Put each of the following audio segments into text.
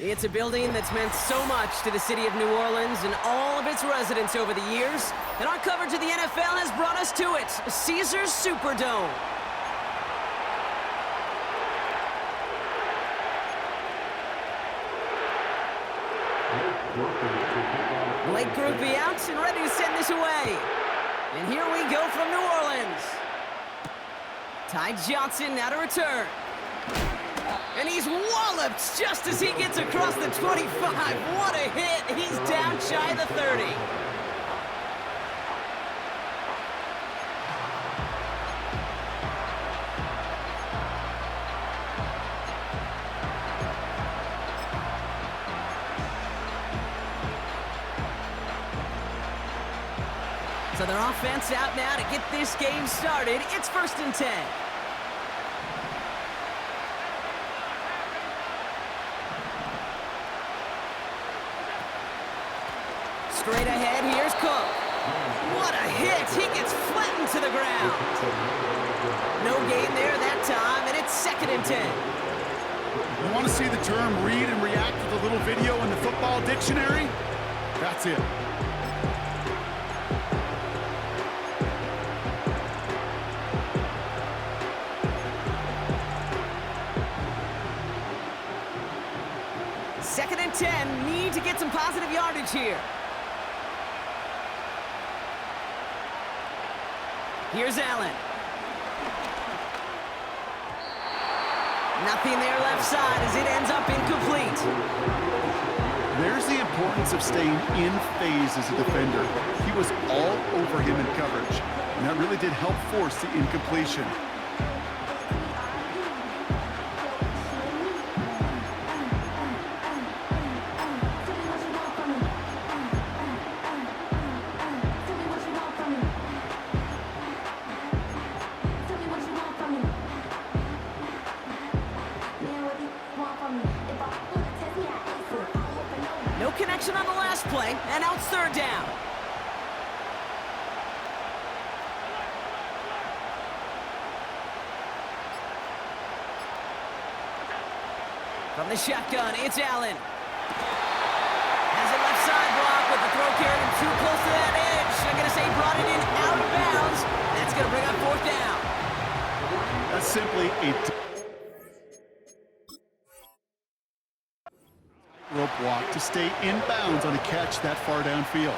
It's a building that's meant so much to the city of New Orleans and all of its residents over the years, and our coverage of the NFL has brought us to it, Caesars Superdome. Blake Groupie out and ready to send this away. And here we go from New Orleans. Ty Johnson now to return. And he's walloped just as he gets across the 25. What a hit. He's down shy of the 30. So their offense out now to get this game started. It's 1st and 10. Straight ahead, here's Cook. What a hit! He gets flattened to the ground. No gain there that time, and it's 2nd and 10. You want to see the term read and react with a little video in the football dictionary? That's it. Second and 10, need to get some positive yardage here. Here's Allen. Nothing there left side as it ends up incomplete. There's the importance of staying in phase as a defender. He was all over him in coverage, and that really did help force the incompletion. No connection on the last play, and now it's 3rd down. From the shotgun, it's Allen. Has a left side block with the throw carried him too close to that edge. I'm going to say he brought it in out of bounds. That's going to bring up 4th down. That's simply a rope walk to stay in bounds on a catch that far downfield.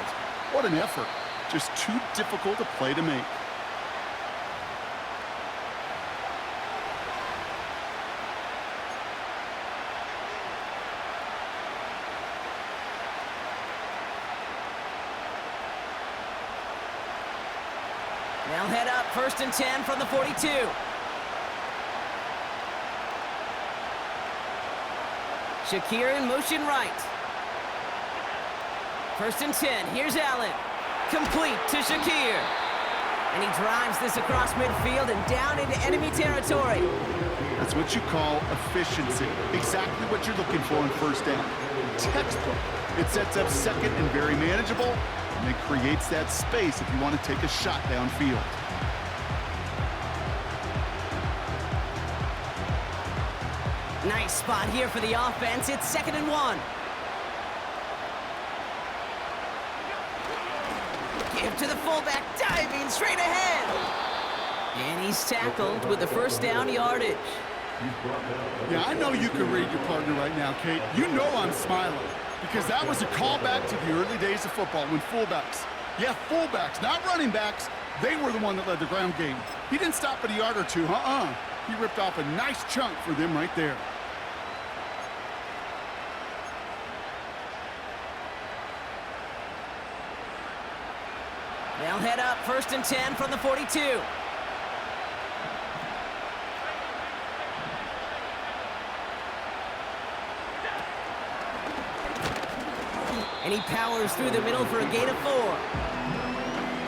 What an effort. Just too difficult a play to make. They'll head up 1st and 10 from the 42. Shakir in motion right. 1st and 10. Here's Allen. Complete to Shakir. And he drives this across midfield and down into enemy territory. That's what you call efficiency. Exactly what you're looking for in 1st down. Textbook. It sets up 2nd and very manageable, and it creates that space if you want to take a shot downfield. Nice spot here for the offense. It's 2nd and 1. Give to the fullback, diving straight ahead. And he's tackled with the 1st down yardage. Yeah, I know you can read your partner right now, Kate. You know I'm smiling, because that was a callback to the early days of football when fullbacks, fullbacks, not running backs, they were the one that led the ground game. He didn't stop at a yard or two, He ripped off a nice chunk for them right there. They'll head up 1st and 10 from the 42. And he powers through the middle for a gain of 4.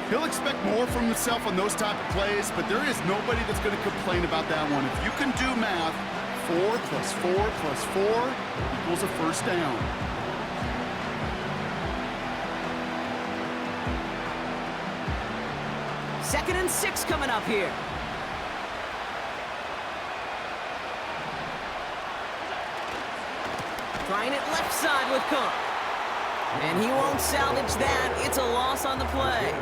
He'll expect more from himself on those type of plays, but there is nobody that's going to complain about that one. If you can do math, 4 plus 4 plus 4 equals a 1st down. Second and 6 coming up here. Trying Trying it left side with Cook. And he won't salvage that. It's a loss on the play.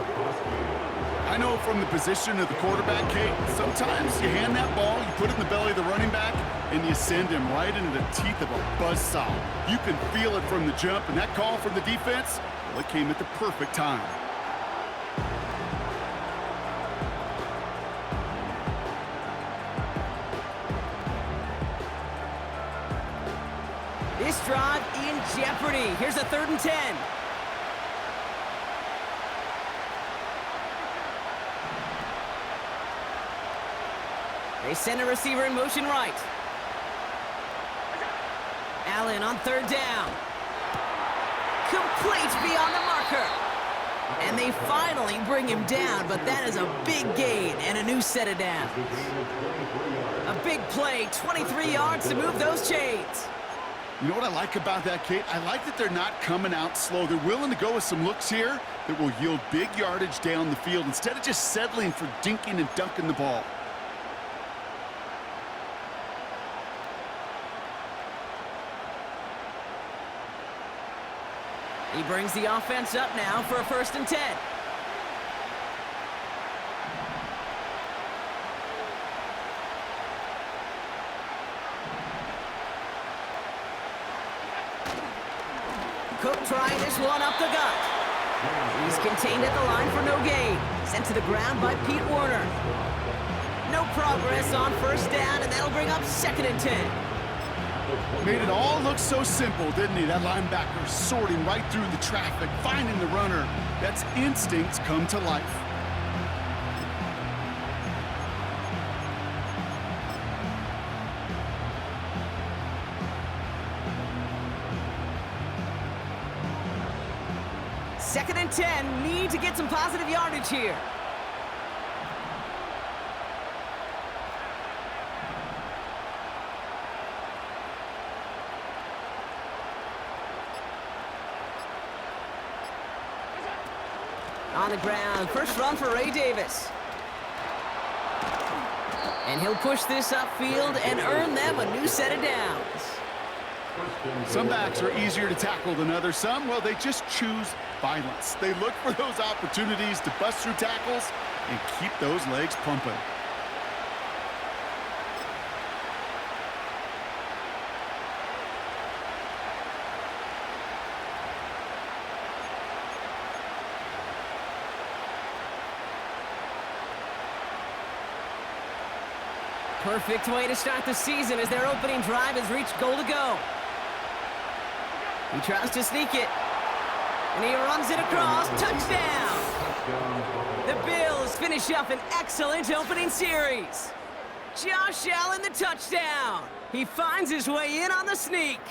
I know from the position of the quarterback, Kate, sometimes you hand that ball, you put it in the belly of the running back, and you send him right into the teeth of a buzzsaw. You can feel it from the jump, and that call from the defense, well, it came at the perfect time. This drive in jeopardy. Here's a 3rd and 10. They send a receiver in motion right. Allen on 3rd down. Complete beyond the marker. And they finally bring him down, but that is a big gain and a new set of downs. A big play, 23 yards to move those chains. You know what I like about that, Kate? I like that they're not coming out slow. They're willing to go with some looks here that will yield big yardage down the field instead of just settling for dinking and dunking the ball. He brings the offense up now for a 1st and 10. Cook trying this one up the gut. He's contained at the line for no gain. Sent to the ground by Pete Werner. No progress on 1st down, and that'll bring up 2nd and 10. Made it all look so simple, didn't he? That linebacker sorting right through the traffic, finding the runner. That's instincts come to life. Second and 10, need to get some positive yardage here. On the ground, first run for Ray Davis. And he'll push this upfield and earn them a new set of downs. Some backs are easier to tackle than others. Some, well, they just choose violence. They look for those opportunities to bust through tackles and keep those legs pumping. Perfect way to start the season as their opening drive has reached goal to go. He tries to sneak it. And he runs it across. Touchdown! The Bills finish up an excellent opening series. Josh Allen, the touchdown. He finds his way in on the sneak.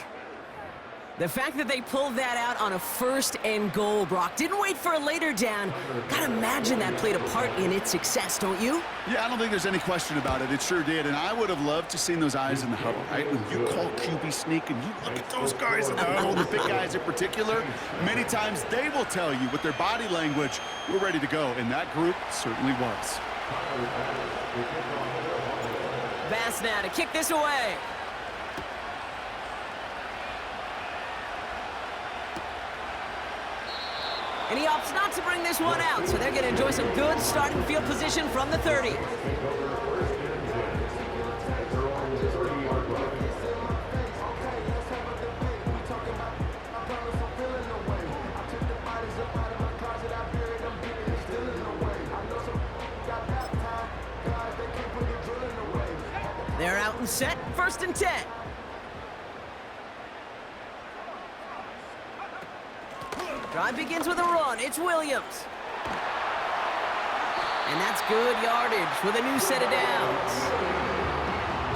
The fact that they pulled that out on a 1st and goal, Brock, didn't wait for a later down. Gotta imagine that played a part in its success, don't you? Yeah, I don't think there's any question about it. It sure did, and I would have loved to seen those eyes in the huddle, right? When you call QB sneak and you look at those guys in the huddle, the big guys in particular, many times they will tell you with their body language, we're ready to go, and that group certainly was. Bass now to kick this away. And he opts not to bring this one out, so they're going to enjoy some good starting field position from the 30. They're out and set, 1st and 10. Drive begins with a run. It's Williams. And that's good yardage with a new set of downs.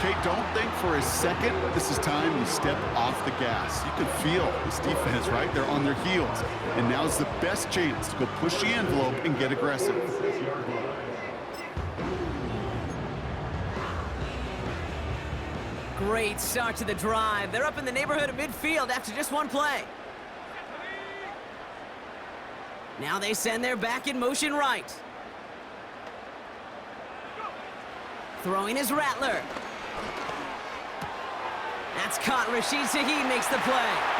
Kate, don't think for a second this is time you step off the gas. You can feel this defense, right? They're on their heels. And now's the best chance to go push the envelope and get aggressive. Great start to the drive. They're up in the neighborhood of midfield after just one play. Now they send their back in motion right. Throwing is Rattler. That's caught. Rashid Shaheed makes the play.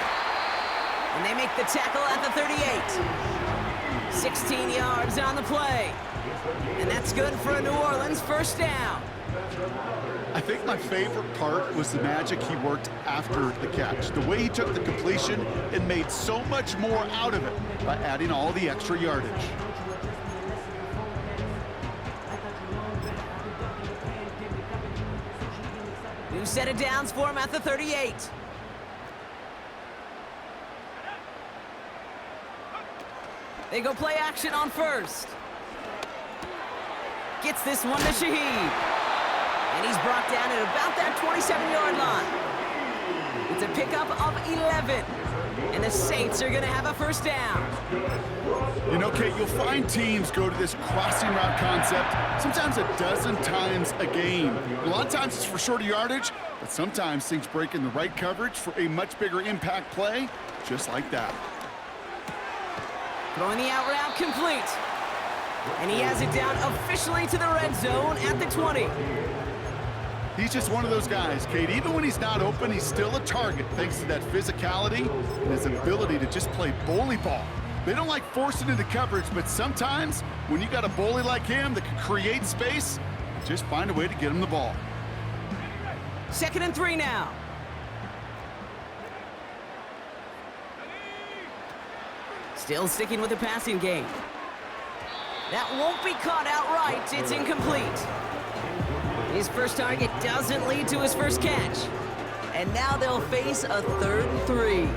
And they make the tackle at the 38. 16 yards on the play. And that's good for a New Orleans first down. I think my favorite part was the magic he worked after the catch. The way he took the completion and made so much more out of it by adding all the extra yardage. New set of downs for him at the 38. They go play action on first. Gets this one to Shaheed. And he's brought down at about that 27-yard line. It's a pickup of 11. And the Saints are going to have a first down. You know, Kate, you'll find teams go to this crossing route concept sometimes a dozen times a game. A lot of times it's for shorter yardage, but sometimes things break in the right coverage for a much bigger impact play, just like that. Throwing the out route complete. And he has it down officially to the red zone at the 20. He's just one of those guys, Kate. Even when he's not open, he's still a target thanks to that physicality and his ability to just play bully ball. They don't like forcing into coverage, but sometimes when you got a bully like him that can create space, just find a way to get him the ball. 2nd and 3 now. Still sticking with the passing game. That won't be caught outright. It's incomplete. His first target doesn't lead to his first catch. And now they'll face a 3rd and 3.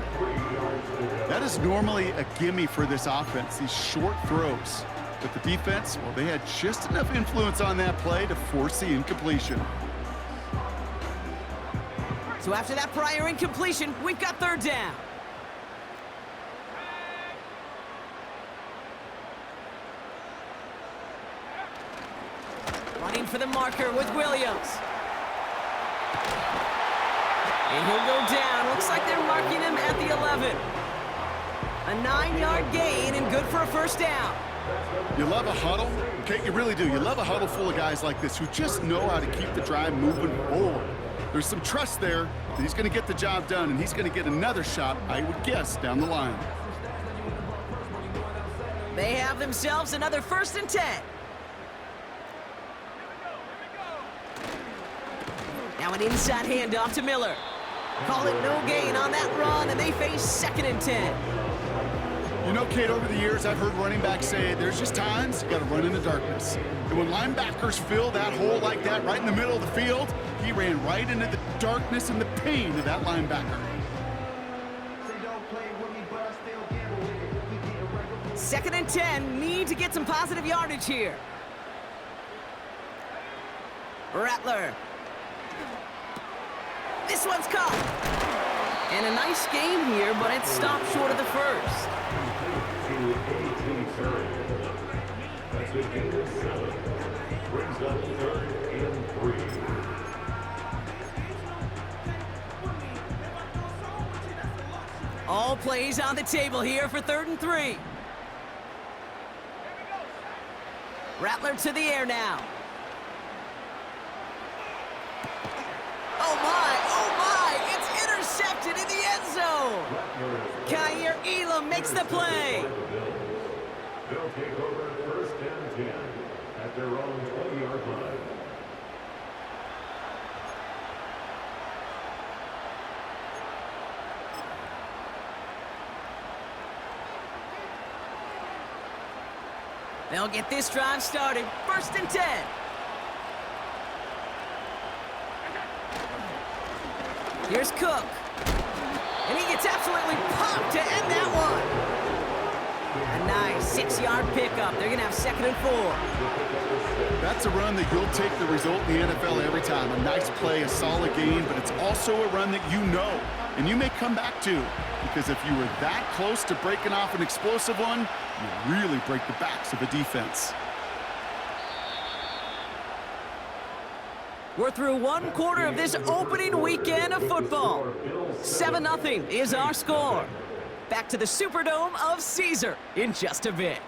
That is normally a gimme for this offense, these short throws. But the defense, well, they had just enough influence on that play to force the incompletion. So after that prior incompletion, we've got 3rd down. Running for the marker with Williams. And he'll go down. Looks like they're marking him at the 11. A 9-yard gain and good for a first down. You love a huddle, okay? You really do. You love a huddle full of guys like this who just know how to keep the drive moving forward. There's some trust there that he's going to get the job done, and he's going to get another shot, I would guess, down the line. They have themselves another 1st and 10. Now an inside handoff to Miller. Call it no gain on that run, and they face 2nd and 10. You know, Kate, over the years, I've heard running backs say there's just times you got to run in the darkness. And when linebackers fill that hole like that right in the middle of the field, he ran right into the darkness and the pain of that linebacker. 2nd and 10, need to get some positive yardage here. Rattler. This one's caught. And a nice game here, but it stopped short of the first. All plays on the table here for 3rd and 3. Rattler to the air now. Oh my, it's intercepted in the end zone. Kaiir Elam makes the play. They'll take over 1st and 10 at their own 20-yard line. They'll get this drive started. 1st and 10. Here's Cook. And he gets absolutely popped to end that one. A nice 6-yard pickup. They're going to have 2nd and 4. That's a run that you'll take the result in the NFL every time. A nice play, a solid gain, but it's also a run that you know and you may come back to, because if you were that close to breaking off an explosive one, you really break the backs of a defense. We're through 1 quarter of this opening weekend of football. 7-0 is our score. Back to the Superdome of Caesar in just a bit.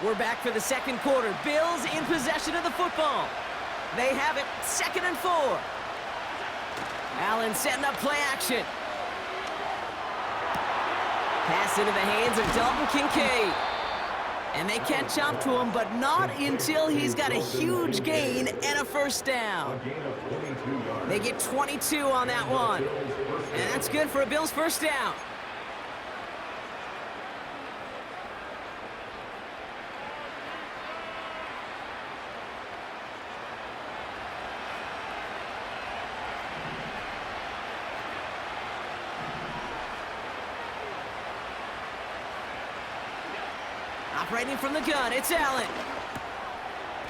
We're back for the second quarter. Bills in possession of the football. They have it, 2nd and 4. Allen setting up play action. Pass into the hands of Dalton Kincaid. And they catch up to him, but not until he's got a huge gain and a first down. They get 22 on that one. And that's good for a Bills first down. Operating from the gun, it's Allen.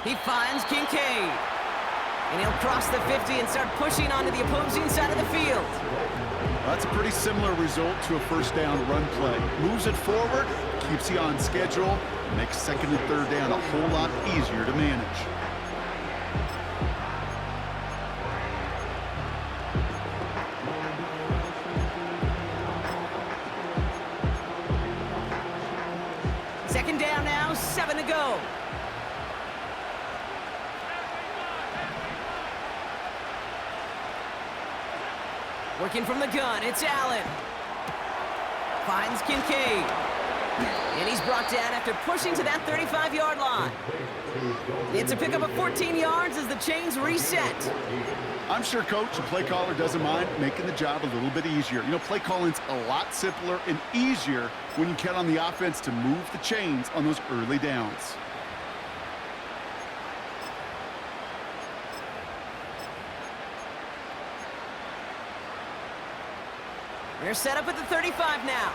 He finds Kincaid. And he'll cross the 50 and start pushing onto the opposing side of the field. That's a pretty similar result to a first down run play. Moves it forward, keeps you on schedule, makes 2nd and 3rd down a whole lot easier to manage. Second down now, 7 to go. Working from the gun, it's Allen. Finds Kincaid. And he's brought down after pushing to that 35-yard line. It's a pickup of 14 yards as the chains reset. I'm sure Coach, the play caller, doesn't mind making the job a little bit easier. You know, play calling's a lot simpler and easier when you count on the offense to move the chains on those early downs. They're set up at the 35 now.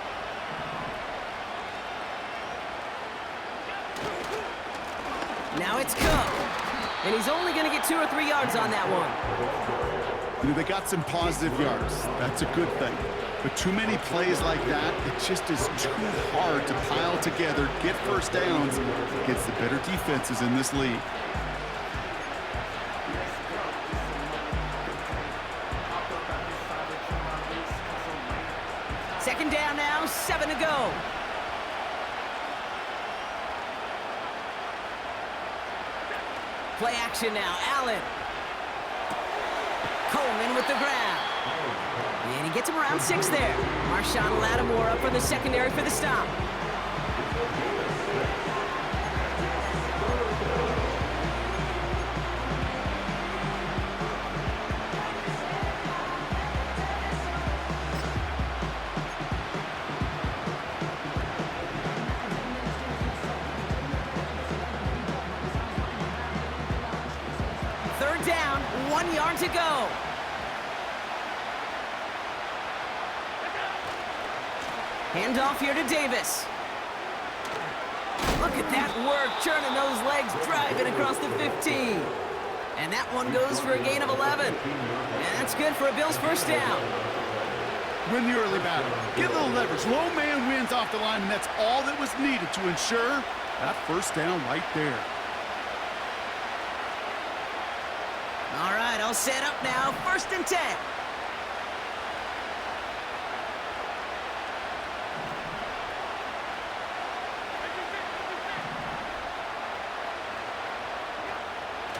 Now it's Cook. And he's only going to get 2 or 3 yards on that one. You know, they got some positive yards. That's a good thing. But too many plays like that, it just is too hard to pile together, get first downs against the better defenses in this league. Second down now, 7 to go. Play action now, Allen. Coleman with the grab. And he gets him around 6 there. Marshawn Lattimore up for the secondary for the stop. Third down, 1 yard to go. Handoff here to Davis. Look at that work, churning those legs, driving across the 15. And that one goes for a gain of 11. And that's good for a Bills first down. Win the early battle. Get a little leverage. Low man wins off the line, and that's all that was needed to ensure that first down right there. All right, all set up now. 1st and 10.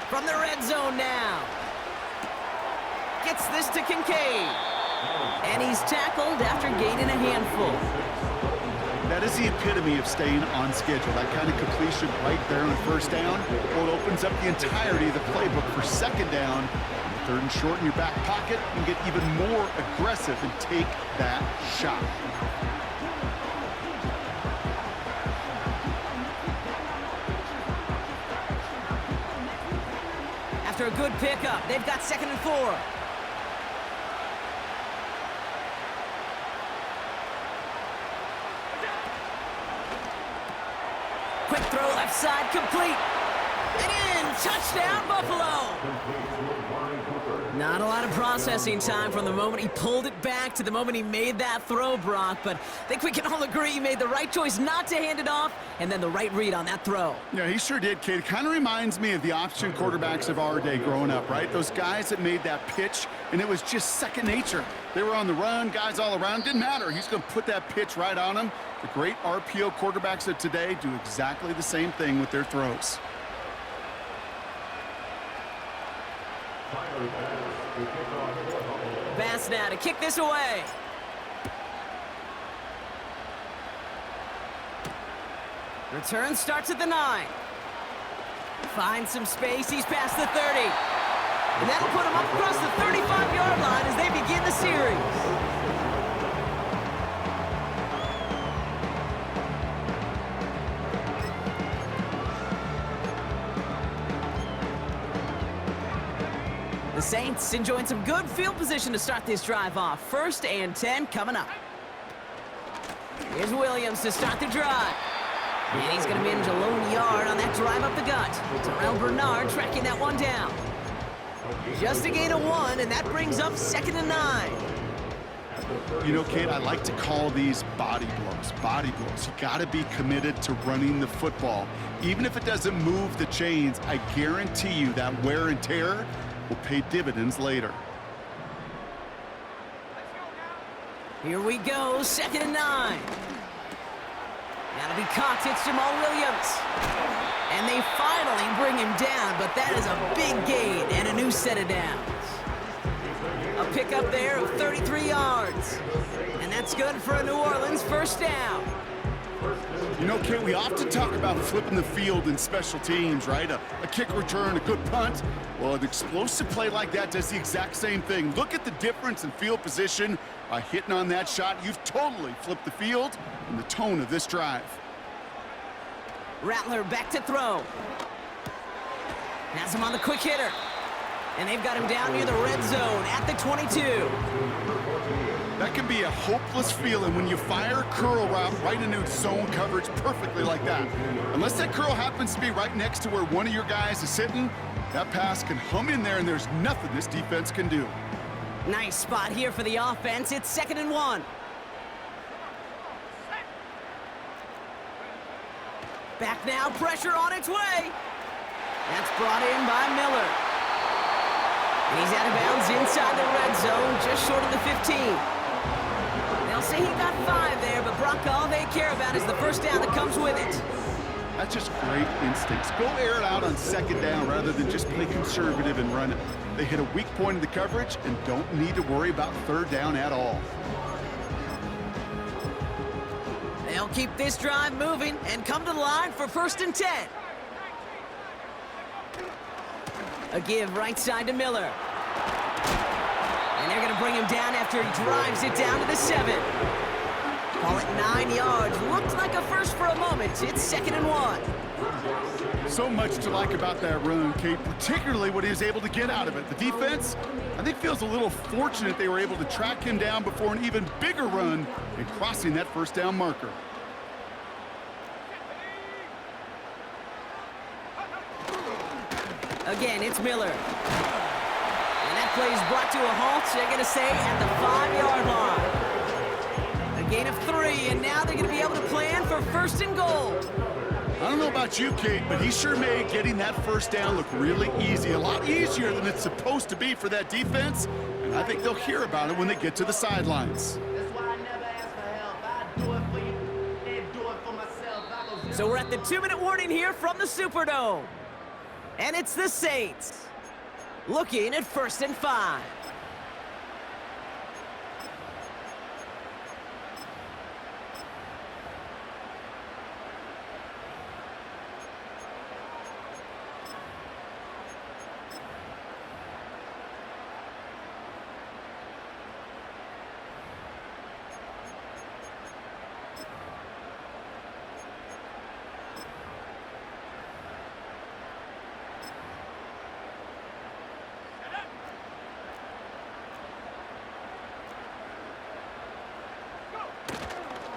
From the red zone now. Gets this to Kincaid. And he's tackled after gaining a handful. That is the epitome of staying on schedule. That kind of completion right there on first down. Well, it opens up the entirety of the playbook for second down. 3rd and short in your back pocket. You can get even more aggressive and take that shot. After a good pickup, they've got 2nd and 4. Quick throw left side, complete. And in, touchdown Buffalo. Not a lot of processing time from the moment he pulled it back to the moment he made that throw, Brock, but I think we can all agree he made the right choice not to hand it off, and then the right read on that throw. Yeah, he sure did, kid. It kind of reminds me of the option quarterbacks of our day growing up, right? Those guys that made that pitch, and it was just second nature. They were on the run, guys all around. Didn't matter. He's going to put that pitch right on him. The great RPO quarterbacks of today do exactly the same thing with their throws. Bass now to kick this away. Return starts at the 9. Finds some space. He's past the 30. And that'll put him up across the 35-yard line as they begin the series. The Saints enjoying some good field position to start this drive off. 1st and 10 coming up. Here's Williams to start the drive. And he's going to manage a lone yard on that drive up the gut. Terrell Bernard tracking that one down. Just a gain of 1, and that brings up 2nd and 9. You know, Kate, I like to call these body blows. Body blows. You got to be committed to running the football. Even if it doesn't move the chains, I guarantee you that wear and tear will pay dividends later. Here we go, 2nd and 9. That'll be caught. It's Jamal Williams. And they finally bring him down, but that is a big gain and a new set of downs. A pickup there of 33 yards. And that's good for a New Orleans 1st down. You know, Kate, we often talk about flipping the field in special teams, right? A kick return, a good punt. Well, an explosive play like that does the exact same thing. Look at the difference in field position by hitting on that shot. You've totally flipped the field and the tone of this drive. Rattler back to throw. Has him on the quick hitter. And they've got him down near the red zone at the 22. That can be a hopeless feeling when you fire a curl route right into zone coverage perfectly like that. Unless that curl happens to be right next to where one of your guys is sitting, that pass can hum in there and there's nothing this defense can do. Nice spot here for the offense. It's 2nd and 1. Back now, pressure on its way. That's brought in by Miller. And he's out of bounds inside the red zone, just short of the 15. They'll say he got 5 there, but Brock, all they care about is the 1st down that comes with it. That's just great instincts. Go air it out on 2nd down rather than just play conservative and run it. They hit a weak point in the coverage and don't need to worry about 3rd down at all. They'll keep this drive moving and come to the line for 1st and 10. A give right side to Miller. And they're going to bring him down after he drives it down to the 7. Call it 9 yards. Looked like a first for a moment. It's 2nd and 1. So much to like about that run, Kate, particularly what he was able to get out of it. The defense, I think, feels a little fortunate they were able to track him down before an even bigger run and crossing that 1st down marker. Again, it's Miller. And that play is brought to a halt, so they're going to say at the 5-yard line. A gain of 3, and now they're going to be able to plan for 1st and goal. I don't know about you, Kate, but he sure made getting that 1st down look really easy. A lot easier than it's supposed to be for that defense, and I think they'll hear about it when they get to the sidelines. That's why I never ask for help. I do it for you, and do it for myself. So we're at the 2-minute warning here from the Superdome. And it's the Saints looking at 1st and 5.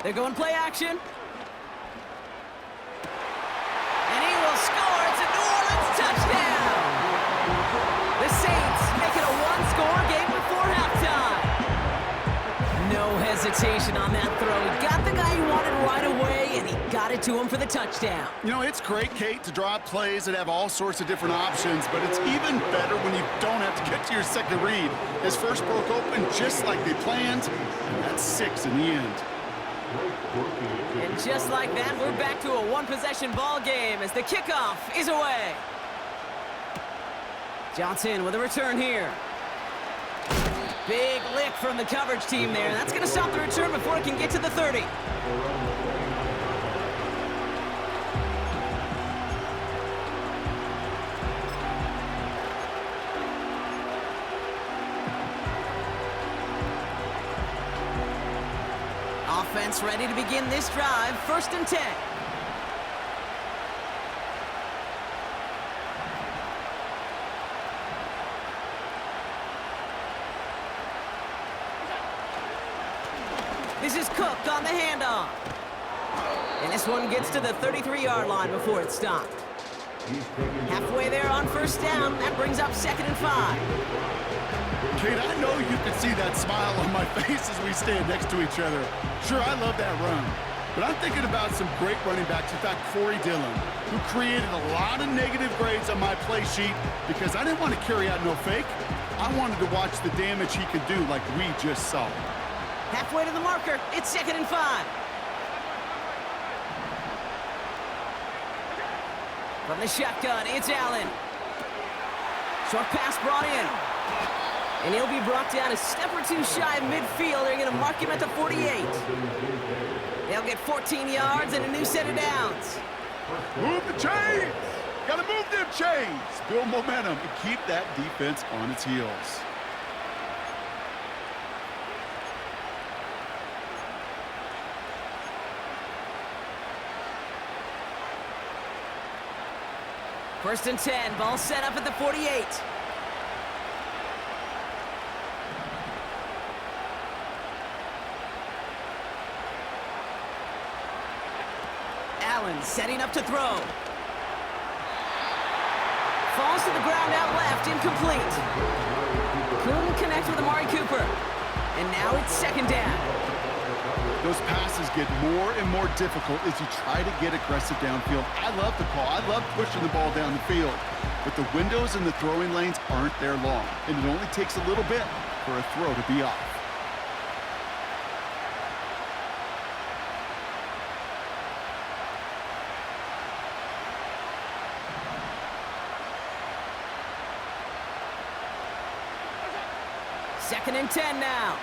They're going play action. And he will score. It's a New Orleans touchdown. The Saints make it a 1-score hesitation on that throw. He got the guy he wanted right away, and he got it to him for the touchdown. You know, it's great, Kate, to draw up plays that have all sorts of different options, but it's even better when you don't have to get to your second read. His first broke open just like they planned, and that's 6 in the end. And just like that, we're back to a one-possession ball game as the kickoff is away. Johnson with a return here. Big lick from the coverage team there. That's going to stop the return before it can get to the 30. Offense ready to begin this drive. 1st and 10. This is Cook on the handoff. And this one gets to the 33-yard line before it's stopped. Halfway there on 1st down. That brings up 2nd and 5. Kate, I know you can see that smile on my face as we stand next to each other. Sure, I love that run. But I'm thinking about some great running backs. In fact, Corey Dillon, who created a lot of negative grades on my play sheet because I didn't want to carry out no fake. I wanted to watch the damage he could do like we just saw. Halfway to the marker, it's 2nd and 5. From the shotgun, it's Allen. Short pass brought in. And he'll be brought down a step or two shy of midfield. They're going to mark him at the 48. They'll get 14 yards and a new set of downs. Move the chains! Gotta move them chains! Build momentum and keep that defense on its heels. First and 10, ball set up at the 48. Allen setting up to throw. Falls to the ground out left, incomplete. Couldn't connect with Amari Cooper. And now it's 2nd down. Those passes get more and more difficult as you try to get aggressive downfield. I love the call. I love pushing the ball down the field. But the windows in the throwing lanes aren't there long, and it only takes a little bit for a throw to be off. Second and 10 now.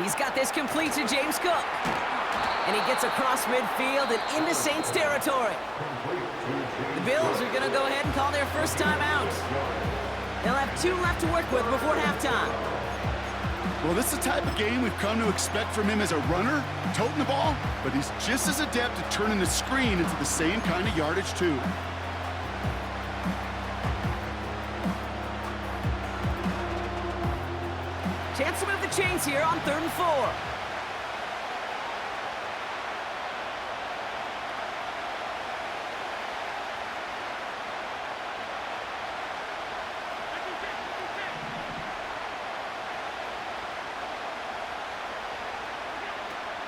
He's got this complete to James Cook. And he gets across midfield and into Saints territory. The Bills are going to go ahead and call their first timeout. They'll have 2 left to work with before halftime. Well, this is the type of game we've come to expect from him as a runner, toting the ball, but he's just as adept at turning the screen into the same kind of yardage, too. Chance to move the chains here on 3rd and 4.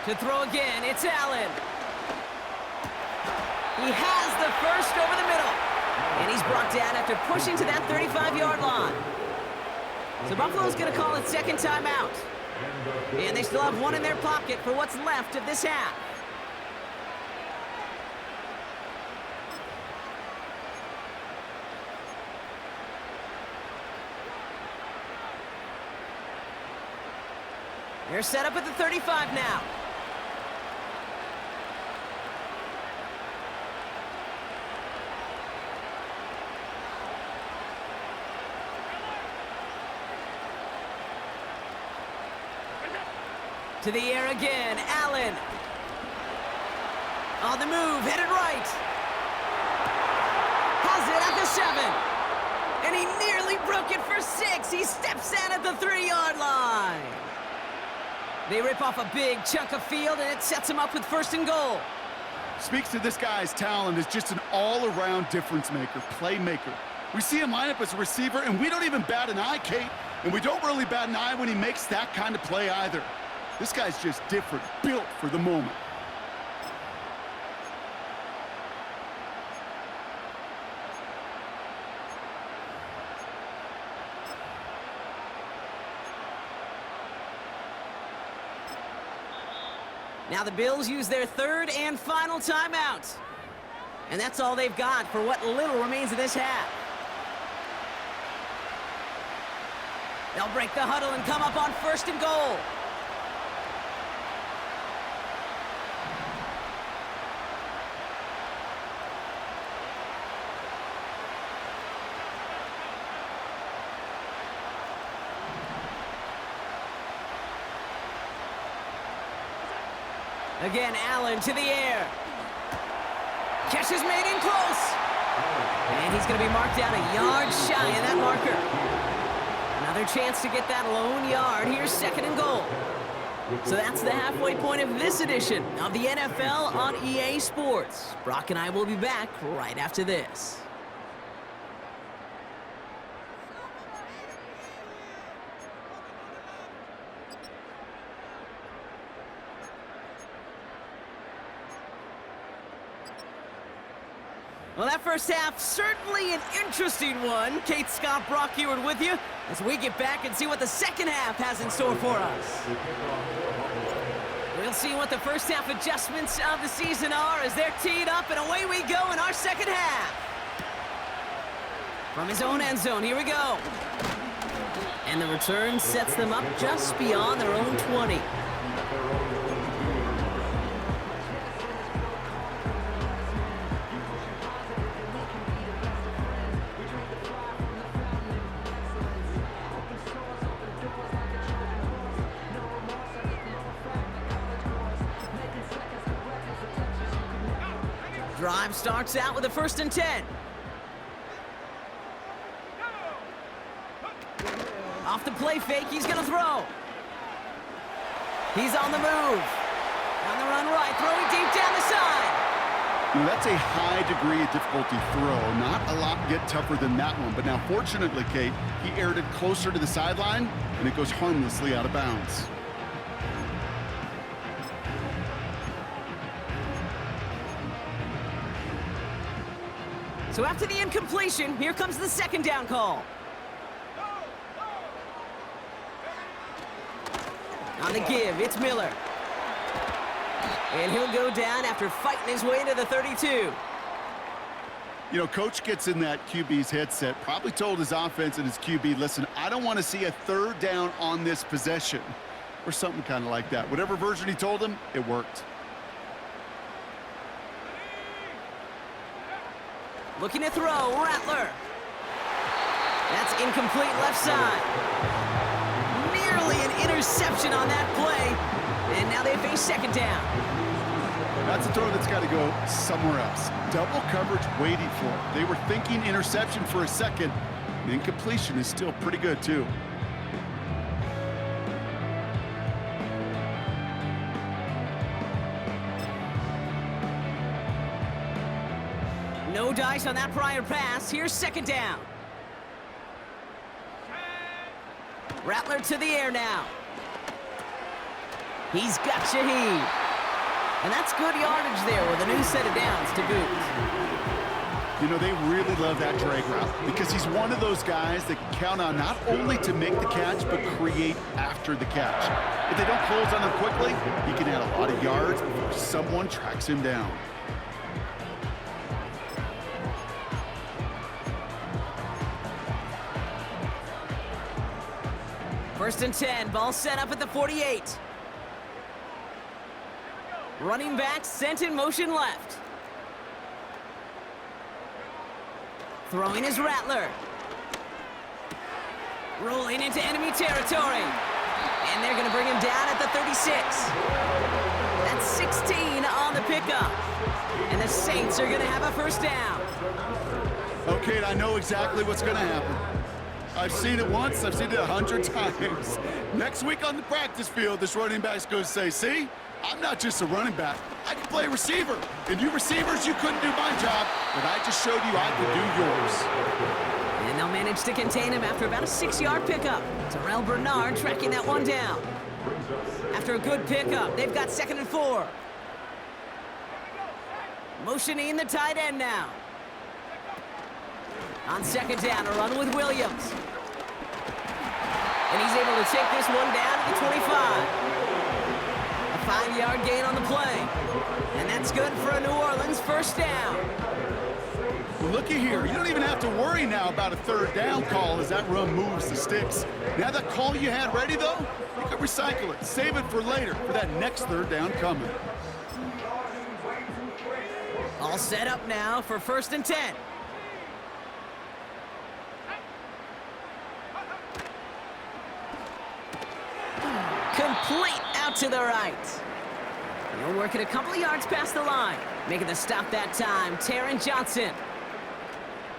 To throw again, it's Allen. He has the first over the middle. And he's brought down after pushing to that 35-yard line. So Buffalo's going to call it 2nd timeout. And they still have 1 in their pocket for what's left of this half. They're set up at the 35 now. To the air again, Allen. On the move, headed right. Has it at the 7. And he nearly broke it for 6. He steps out at the 3-yard line. They rip off a big chunk of field, and it sets him up with 1st and goal. Speaks to this guy's talent as just an all-around difference maker, playmaker. We see him line up as a receiver, and we don't even bat an eye, Kate. And we don't really bat an eye when he makes that kind of play either. This guy's just different, built for the moment. Now the Bills use their third and final timeout. And that's all they've got for what little remains of this half. They'll break the huddle and come up on 1st and goal. Again, Allen to the air. Catch is made in close. And he's going to be marked down a yard shy of that marker. Another chance to get that lone yard. Here's 2nd and goal. So that's the halfway point of this edition of the NFL on EA Sports. Brock and I will be back right after this. Well, that first half, certainly an interesting one. Kate, Scott, Brock Heward with you as we get back and see what the second half has in store for us. We'll see what the first half adjustments of the season are as they're teed up, and away we go in our second half. From his own end zone, here we go. And the return sets them up just beyond their own 20. Drive starts out with a 1st and 10. Off the play fake, he's gonna throw. He's on the move. On the run right, throwing deep down the side. You know, that's a high degree of difficulty throw. Not a lot get tougher than that one. But now, fortunately, Kate, he aired it closer to the sideline, and it goes harmlessly out of bounds. So after the incompletion, here comes the 2nd down call. On the give, it's Miller. And he'll go down after fighting his way to the 32. You know, coach gets in that QB's headset, probably told his offense and his QB, listen, I don't want to see a 3rd down on this possession. Or something kind of like that. Whatever version he told him, it worked. Looking to throw, Rattler. That's incomplete left side. Nearly an interception on that play. And now they face 2nd down. That's a throw that's got to go somewhere else. Double coverage waiting for it. They were thinking interception for a second. And incompletion is still pretty good, too. No dice on that prior pass. Here's 2nd down. Rattler to the air now. He's got Shaheed. And that's good yardage there with a new set of downs to boot. You know, they really love that drag route because he's one of those guys that can count on not only to make the catch, but create after the catch. If they don't close on him quickly, he can add a lot of yards before someone tracks him down. First and 10, ball set up at the 48. Running back sent in motion left. Throwing is Rattler. Rolling into enemy territory. And they're going to bring him down at the 36. That's 16 on the pickup. And the Saints are going to have a 1st down. Okay, I know exactly what's going to happen. I've seen it once, I've seen it 100 times. Next week on the practice field, this running back's going to say, see, I'm not just a running back. I can play receiver. And you receivers, you couldn't do my job, but I just showed you I could do yours. And they'll manage to contain him after about a 6-yard pickup. Terrell Bernard tracking that one down. After a good pickup, they've got 2nd and 4. Motioning the tight end now. On 2nd down, a run with Williams. And he's able to take this one down to the 25. A 5-yard gain on the play. And that's good for a New Orleans 1st down. Well, looky here. You don't even have to worry now about a 3rd down call as that run moves the sticks. Now that call you had ready, though, you can recycle it. Save it for later for that next 3rd down coming. All set up now for 1st and 10. Complete out to the right. He'll work it a couple of yards past the line. Making the stop that time, Taron Johnson.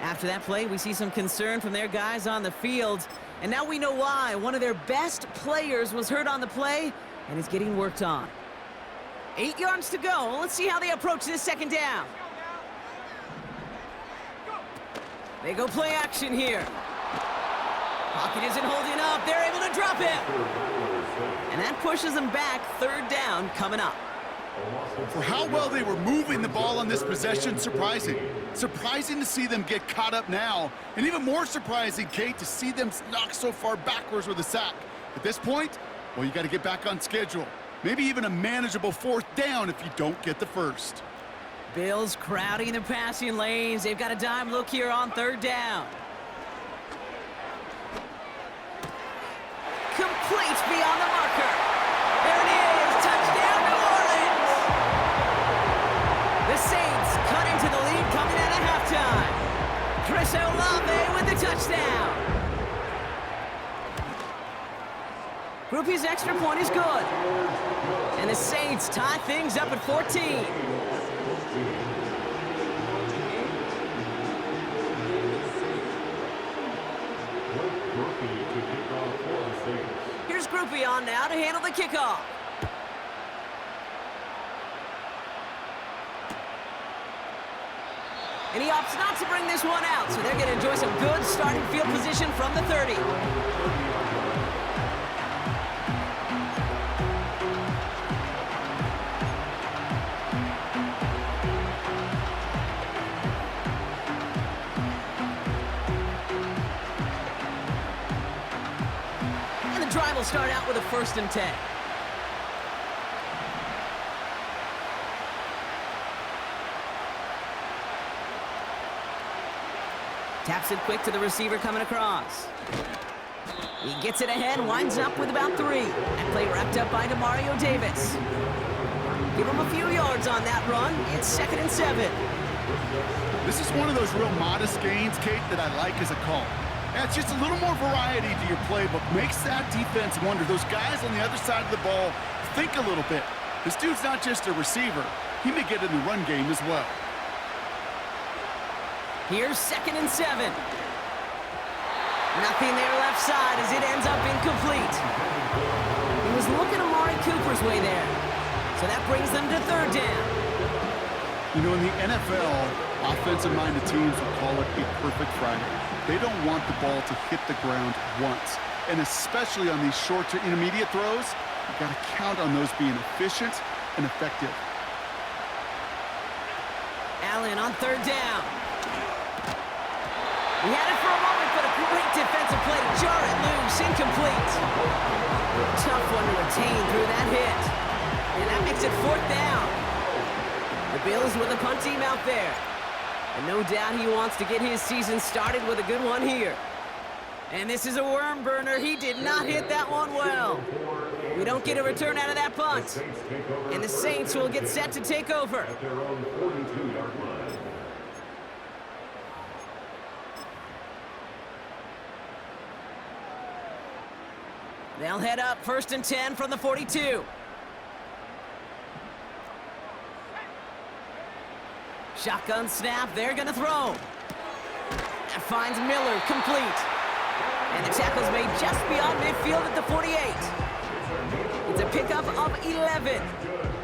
After that play, we see some concern from their guys on the field. And now we know why. One of their best players was hurt on the play and is getting worked on. 8 yards to go. Let's see how they approach this 2nd down. They go play action here. Pocket isn't holding up. They're able to drop him. And that pushes them back. 3rd down coming up. For how well they were moving the ball on this possession, surprising. Surprising to see them get caught up now. And even more surprising, Kate, to see them knocked so far backwards with a sack. At this point, well, you got to get back on schedule. Maybe even a manageable 4th down if you don't get the 1st. Bills crowding the passing lanes. They've got a dime look here on 3rd down. Complete beyond the marker. There it is. Touchdown, New Orleans. The Saints cut into the lead coming out of halftime. Chris Olave with the touchdown. Groupie's extra point is good. And the Saints tie things up at 14. Here's Groupie on now to handle the kickoff. And he opts not to bring this one out, so they're going to enjoy some good starting field position from the 30. And the drive will start out with a 1st and 10. Taps it quick to the receiver coming across. He gets it ahead, winds up with about 3. That play wrapped up by Demario Davis. Give him a few yards on that run. It's 2nd and 7. This is one of those real modest gains, Kate, that I like as a call. Yeah, it's just a little more variety to your playbook. Makes that defense wonder. Those guys on the other side of the ball think a little bit. This dude's not just a receiver. He may get in the run game as well. Here's 2nd and 7. Nothing there left side as it ends up incomplete. He was looking Amari Cooper's way there. So that brings them to 3rd down. You know, in the NFL, offensive-minded teams would call it a perfect Friday. They don't want the ball to hit the ground once. And especially on these short to intermediate throws, you've got to count on those being efficient and effective. Allen on 3rd down. He had it for a moment, but a great defensive play to jar it loose, incomplete. Tough one to retain through that hit. And that makes it 4th down. The Bills with a punt team out there. And no doubt he wants to get his season started with a good one here. And this is a worm burner. He did not hit that one well. We don't get a return out of that punt. And the Saints will get set to take over. At their own 42-yard line. They'll head up 1st and 10 from the 42. Shotgun snap, they're gonna throw. That finds Miller, complete. And the tackle's made just beyond midfield at the 48. It's a pickup of 11.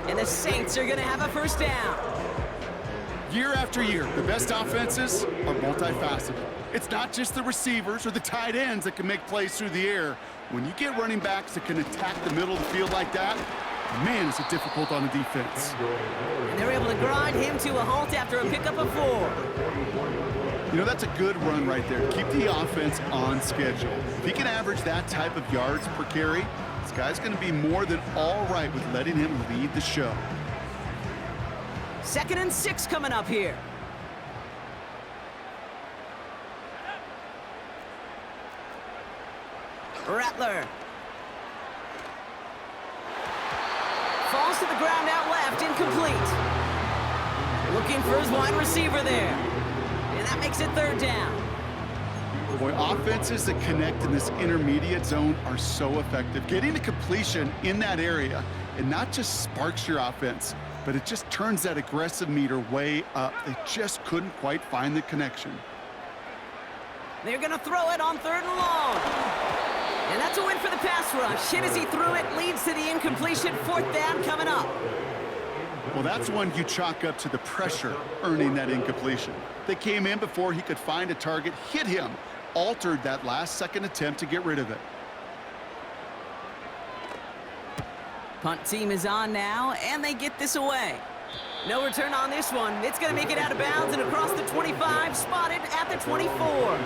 And the Saints are gonna have a 1st down. Year after year, the best offenses are multifaceted. It's not just the receivers or the tight ends that can make plays through the air. When you get running backs that can attack the middle of the field like that, man, is it difficult on the defense. And they're able to grind him to a halt after a pickup of 4. You know, that's a good run right there. Keep the offense on schedule. If he can average that type of yards per carry, this guy's going to be more than all right with letting him lead the show. 2nd and 6 coming up here. Rattler. Falls to the ground out left, incomplete. Looking for his wide receiver there. And that makes it 3rd down. Boy, offenses that connect in this intermediate zone are so effective. Getting the completion in that area, it not just sparks your offense, but it just turns that aggressive meter way up. They just couldn't quite find the connection. They're going to throw it on 3rd and long. And that's a win for the pass rush. Hit as he threw it, leads to the incompletion. 4th down coming up. Well, that's one you chalk up to the pressure earning that incompletion. They came in before he could find a target, hit him, altered that last-second attempt to get rid of it. Punt team is on now, and they get this away. No return on this one. It's going to make it out of bounds and across the 25, spotted at the 24.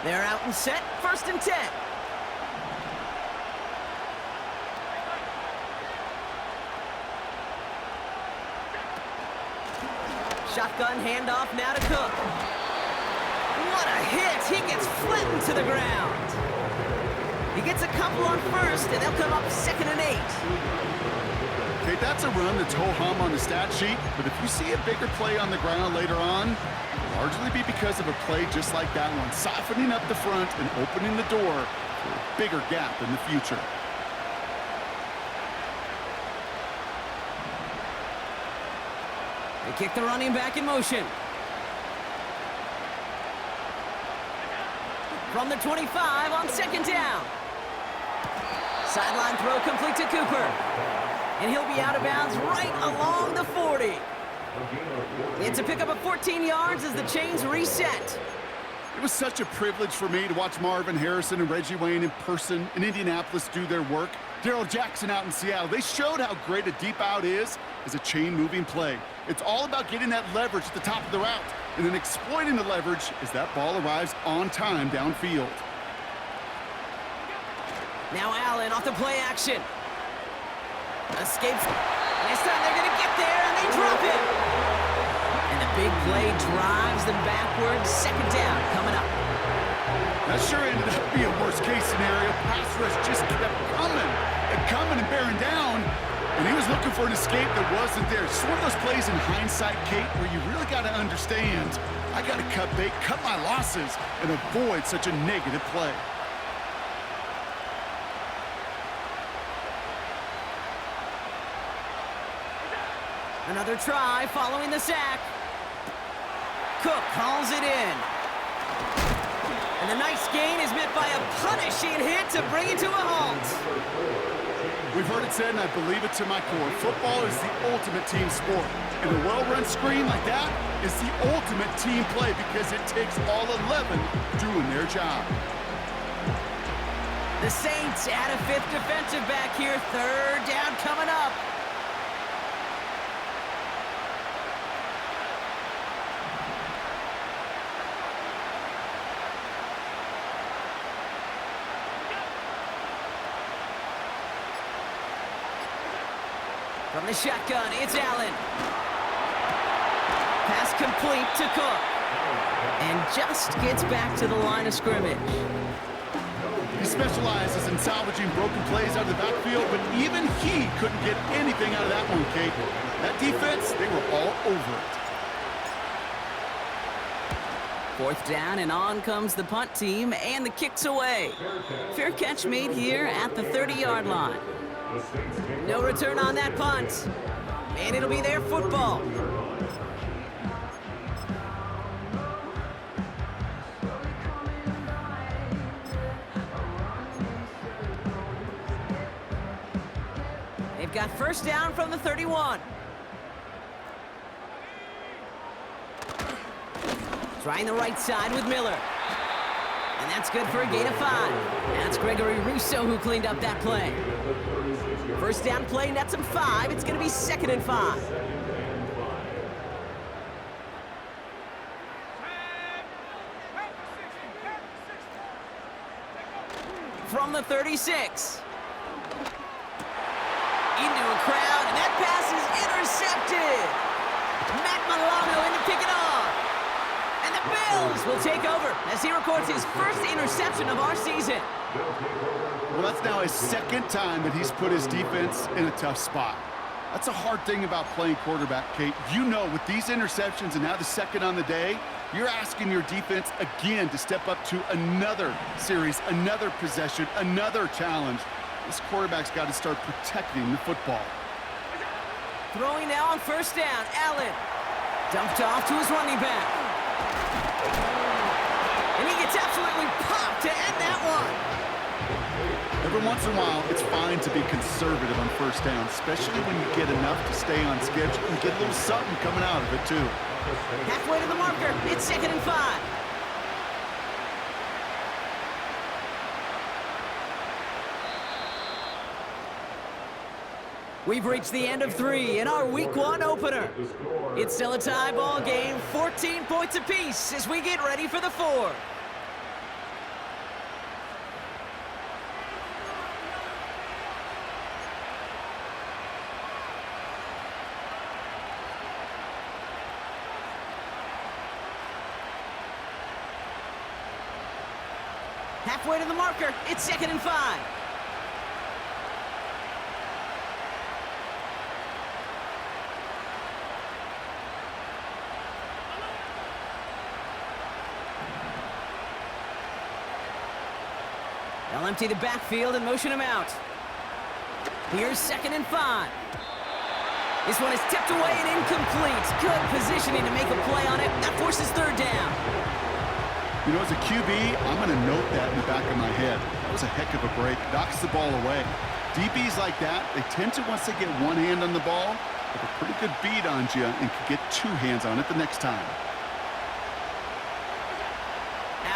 They're out and set, 1st and 10. Shotgun handoff now to Cook. What a hit! He gets flattened to the ground. He gets a couple on 1st, and they'll come up 2nd and 8. Okay, that's a run that's ho-hum on the stat sheet, but if you see a bigger play on the ground later on, largely be because of a play just like that one, softening up the front and opening the door for a bigger gap in the future. They kick the running back in motion. From the 25 on 2nd down. Sideline throw complete to Cooper. And he'll be out of bounds right along the 40. It's a pickup of 14 yards as the chains reset. It was such a privilege for me to watch Marvin Harrison and Reggie Wayne in person in Indianapolis do their work. Darrell Jackson out in Seattle. They showed how great a deep out is as a chain-moving play. It's all about getting that leverage at the top of the route and then exploiting the leverage as that ball arrives on time downfield. Now Allen off the play action. Escapes. This time they're going to get there, and they drop it. And the big play drives them backwards. 2nd down coming up. That sure ended up being a worst-case scenario. Pass rush just kept coming and bearing down. And he was looking for an escape that wasn't there. It's one of those plays in hindsight, Kate, where you really got to understand, I got to cut bait, cut my losses, and avoid such a negative play. Another try following the sack. Cook hauls it in. And the nice gain is met by a punishing hit to bring it to a halt. We've heard it said, and I believe it to my core, football is the ultimate team sport. And a well-run screen like that is the ultimate team play because it takes all 11 doing their job. The Saints add a 5th defensive back here. 3rd down coming up. From the shotgun, it's Allen. Pass complete to Cook. And just gets back to the line of scrimmage. He specializes in salvaging broken plays out of the backfield, but even he couldn't get anything out of that one, Kate. That defense, they were all over it. 4th down, and on comes the punt team, and the kick's away. Fair catch made here at the 30-yard line. The Saints take No return on that punt. And it'll be their football. They've got first down from the 31. Trying the right side with Miller. And that's good for a gain of 5. That's Gregory Rousseau who cleaned up that play. First down play, nets him 5. It's going to be 2nd and 5. From the 36. Into a crowd, and that pass is intercepted. Matt Milano in to pick it off. And the Bills will take over as he records his first interception of our season. Well, that's now his second time that he's put his defense in a tough spot. That's a hard thing about playing quarterback, Kate. You know, with these interceptions and now the second on the day, you're asking your defense again to step up to another series, another possession, another challenge. This quarterback's got to start protecting the football. Throwing now on first down, Allen. Dumped off to his running back. And he gets absolutely popped to end that one. Every once in a while, it's fine to be conservative on first down, especially when you get enough to stay on schedule and get a little something coming out of it, too. Halfway to the marker, it's 2nd and 5. We've reached the end of 3 in our Week 1 opener. It's still a tie ball game, 14 points apiece as we get ready for the 4. Halfway to the marker, it's 2nd and 5. They'll empty the backfield and motion him out. Here's 2nd and 5. This one is tipped away and incomplete. Good positioning to make a play on it. That forces 3rd down. You know, as a QB, I'm going to note that in the back of my head. That was a heck of a break. Knocks the ball away. DBs like that, they tend to, once they get one hand on the ball, have a pretty good beat on you and can get 2 hands on it the next time.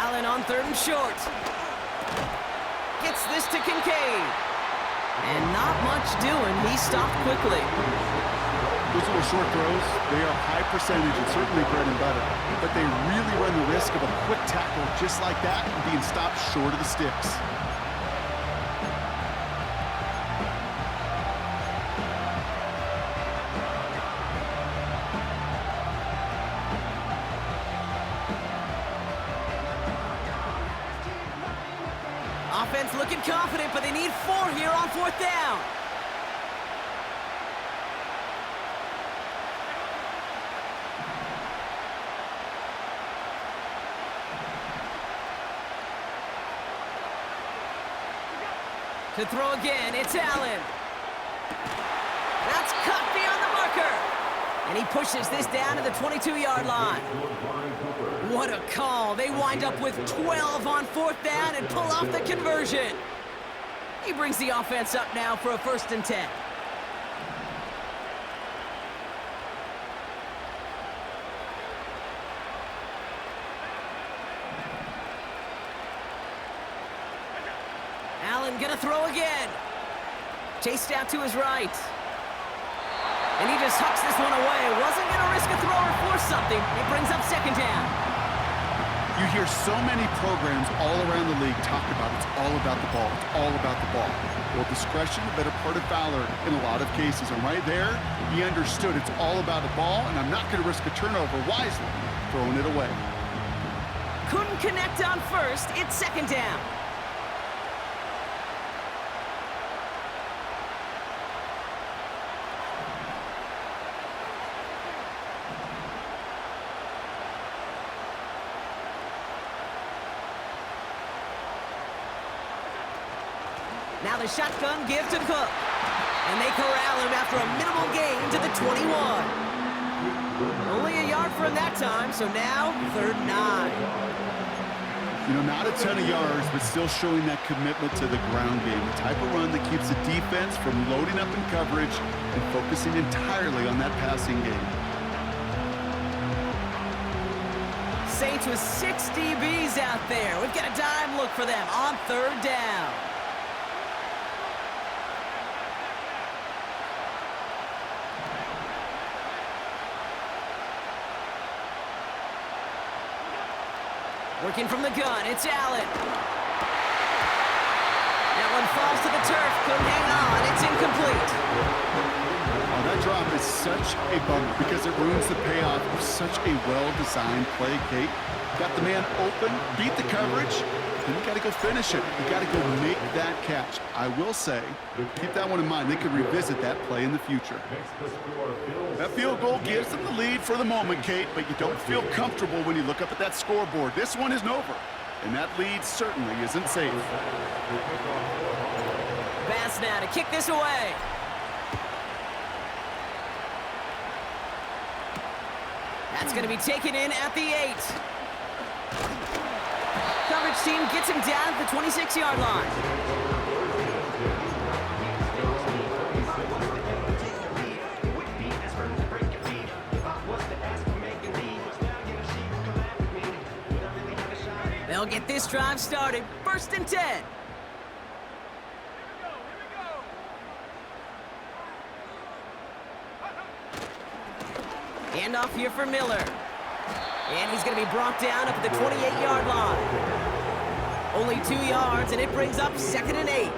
Allen on 3rd and short. Gets this to Kincaid. And not much doing. He stopped quickly. Those little short throws, they are high percentage and certainly bread and butter. But they really run the risk of a quick tackle just like that and being stopped short of the sticks. Offense looking confident, but they need 4 here on 4th down. To throw again, it's Allen. That's cut beyond the marker. And he pushes this down to the 22-yard line. What a call. They wind up with 12 on 4th down and pull off the conversion. He brings the offense up now for a 1st and 10. Allen gonna throw again. Chased out to his right. And he just hucks this one away. Wasn't gonna risk a throw or force something. It brings up 2nd down. You hear so many programs all around the league talk about it's all about the ball. It's all about the ball. Well, discretion, the better part of valor in a lot of cases. And right there, he understood it's all about the ball, and I'm not going to risk a turnover wisely, throwing it away. Couldn't connect on 1st. It's 2nd down. Now the shotgun give to Cook. And they corral him after a minimal gain to the 21. Only a yard for him that time, so now 3rd and 9. You know, not a ton of yards, but still showing that commitment to the ground game. The type of run that keeps the defense from loading up in coverage and focusing entirely on that passing game. Saints with 6 DBs out there. We've got a dime look for them on 3rd down. Working from the gun, it's Allen. That one falls to the turf, couldn't hang on, it's incomplete. Oh, that drop is such a bummer because it ruins the payoff of such a well-designed play, Kate. Got the man open, beat the coverage, then you got to go finish it. You got to go make that catch. I will say, keep that one in mind. They could revisit that play in the future. That field goal gives them the lead for the moment, Kate, but you don't feel comfortable when you look up at that scoreboard. This one isn't over, and that lead certainly isn't safe. Bass now to kick this away. That's going to be taken in at the 8. Coverage team gets him down at the 26-yard line. They'll get this drive started. 1st and 10. Hand off here for Miller. And he's going to be brought down up at the 28-yard line. Only 2 yards, and it brings up 2nd and 8.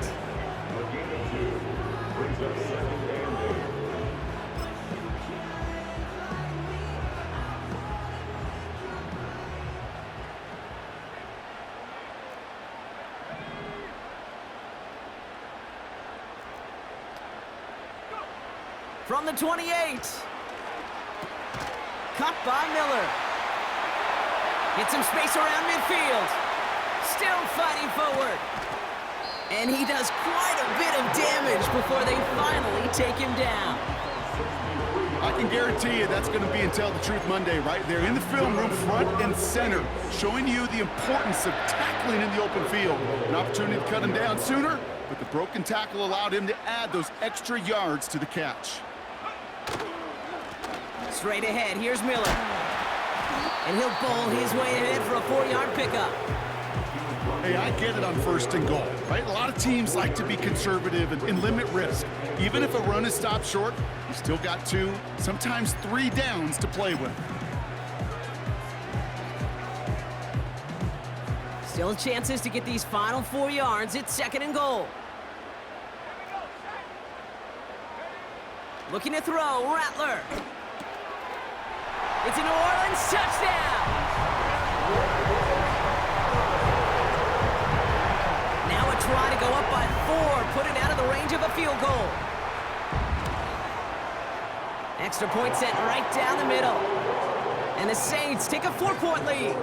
From the 28. Cut by Miller. Gets some space around midfield. Still fighting forward. And he does quite a bit of damage before they finally take him down. I can guarantee you that's going to be in Tell the Truth Monday right there in the film room, front and center, showing you the importance of tackling in the open field. An opportunity to cut him down sooner, but the broken tackle allowed him to add those extra yards to the catch. Straight ahead, here's Miller. And he'll bowl his way ahead for a 4-yard pickup. Hey, I get it on 1st and goal, right? A lot of teams like to be conservative and limit risk. Even if a run is stopped short, you still got 2, sometimes 3 downs to play with. Still chances to get these final 4 yards. It's 2nd and goal. Looking to throw, Rattler. It's a New Orleans touchdown. Now a try to go up by 4, put it out of the range of a field goal. Extra point sent right down the middle. And the Saints take a 4-point lead.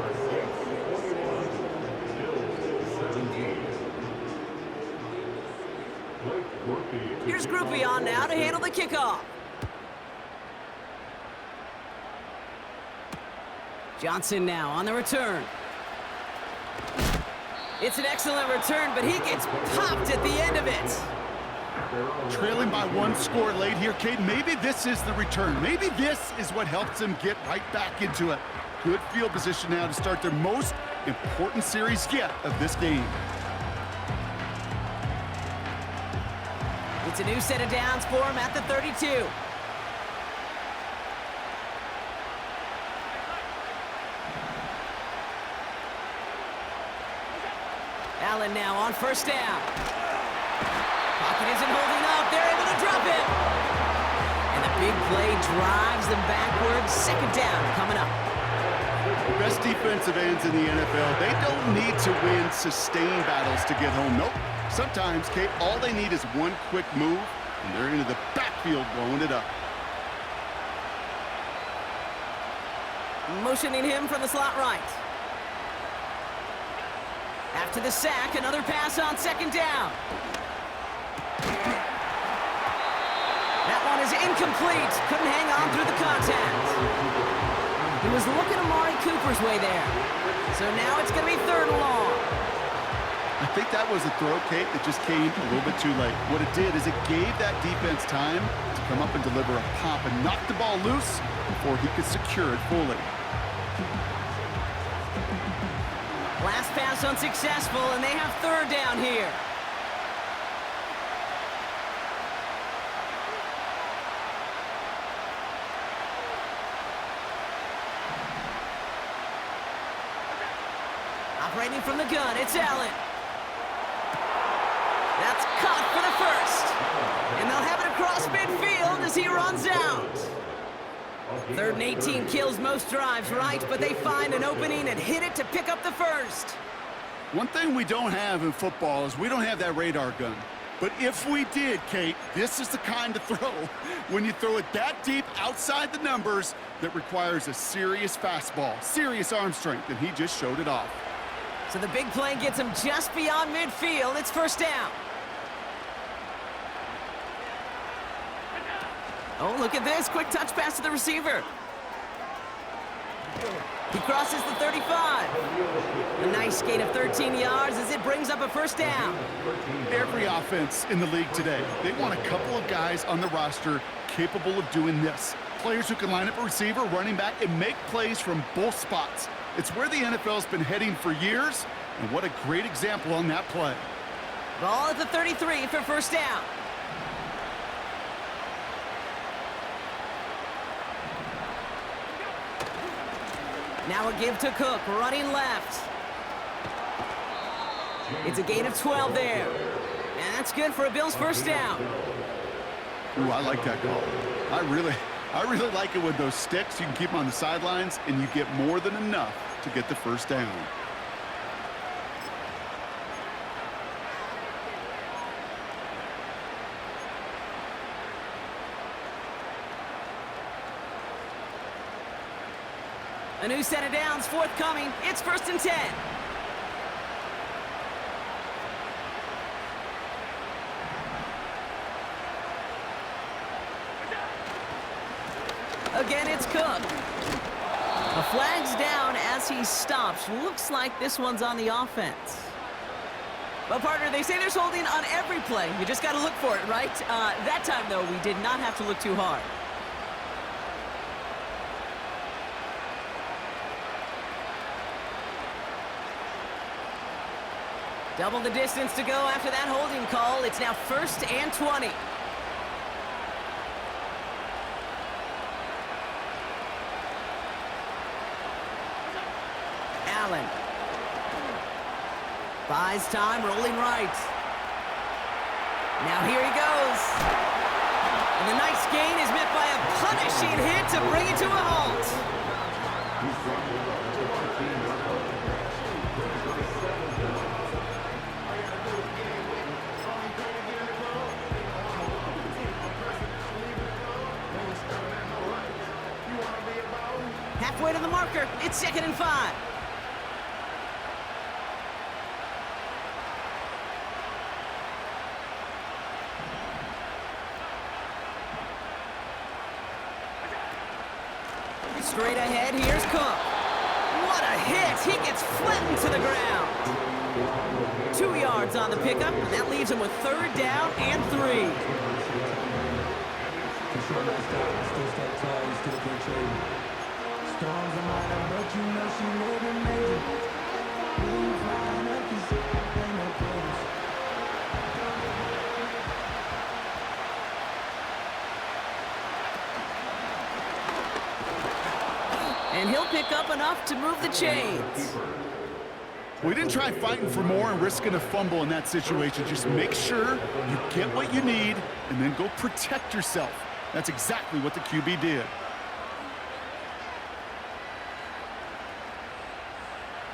Here's Groupie on now to handle the kickoff. Johnson now on the return. It's an excellent return, but he gets popped at the end of it. Trailing by 1 score late here, Kate. Maybe this is the return. Maybe this is what helps them get right back into it. Good field position now to start their most important series yet of this game. It's a new set of downs for him at the 32. Allen now on 1st down. Pocket isn't holding up. They're able to drop it. And the big play drives them backwards. 2nd down coming up. Best defensive ends in the NFL, they don't need to win sustained battles to get home. Nope. Sometimes, Kate, all they need is one quick move, and they're into the backfield blowing it up. Motioning him from the slot right. After the sack, another pass on 2nd down. is incomplete. Couldn't hang on through the contact. He was looking Amari Cooper's way there. So now it's going to be 3rd and long. I think that was a throw, Kate, that just came a little bit too late. What it did is it gave that defense time to come up and deliver a pop and knock the ball loose before he could secure it fully. Last pass unsuccessful, and they have 3rd down here. Operating from the gun, it's Allen. That's caught for the first. And they'll have it across midfield as he runs out. 3rd and 18 kills most drives, right? But they find an opening and hit it to pick up the first. One thing we don't have in football is we don't have that radar gun. But if we did, Kate, this is the kind of throw, when you throw it that deep outside the numbers, that requires a serious fastball, serious arm strength, and he just showed it off. So the big play gets him just beyond midfield. It's 1st down. Oh, look at this. Quick touch pass to the receiver. He crosses the 35. A nice gain of 13 yards as it brings up a 1st down. Every offense in the league today, they want a couple of guys on the roster capable of doing this. Players who can line up a receiver, running back, and make plays from both spots. It's where the NFL's been heading for years, and what a great example on that play. Ball at the 33 for 1st down. Now a give to Cook, running left. It's a gain of 12 there. And that's good for a Bills 1st down. Ooh, I like that call. I really like it with those sticks. You can keep them on the sidelines, and you get more than enough to get the 1st down. A new set of downs forthcoming. It's 1st and 10. Again, it's Cook. A flag's down as he stops. Looks like this one's on the offense. Well, partner, they say there's holding on every play. You just got to look for it, right? That time, though, we did not have to look too hard. Double the distance to go after that holding call. It's now 1st and 20. Allen. Buys time, rolling right. Now here he goes. And the nice gain is met by a punishing hit to bring it to a halt. Halfway to the marker, it's 2nd and 5. Straight ahead, here's Cook. What a hit! He gets flattened to the ground. 2 yards on the pickup, and that leaves him with 3rd down and 3. And he'll pick up enough to move the chains. We didn't try fighting for more and risking a fumble in that situation. Just make sure you get what you need and then go protect yourself. That's exactly what the QB did.